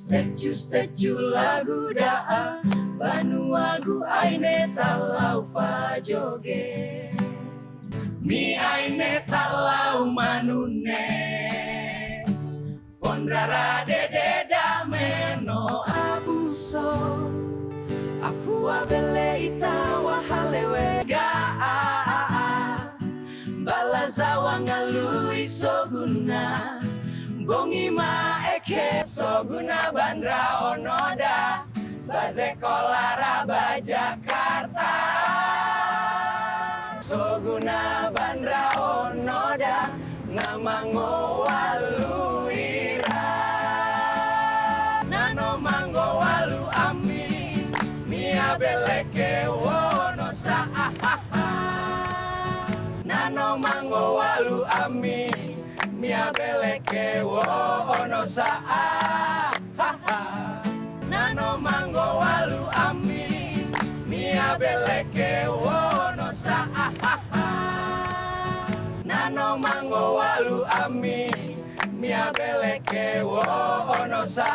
Stecu lagu daa Banuagu aine talau fajoge Mi aine talau manune Fondrara dede dameno abuso Afua bele itawa halewe gaa Balazawa ngalui soguna Bongi ma eke soguna bandra onoda Bazekola raba Jakarta Soguna bandra onoda Ngamango waluira Nano mango walu ami Mia beleke wono sa Nano mango walu ami Mia beleke wono sa Nano mango walu ami Mia beleke wono sa Nano mango walu ami Mia beleke wono sa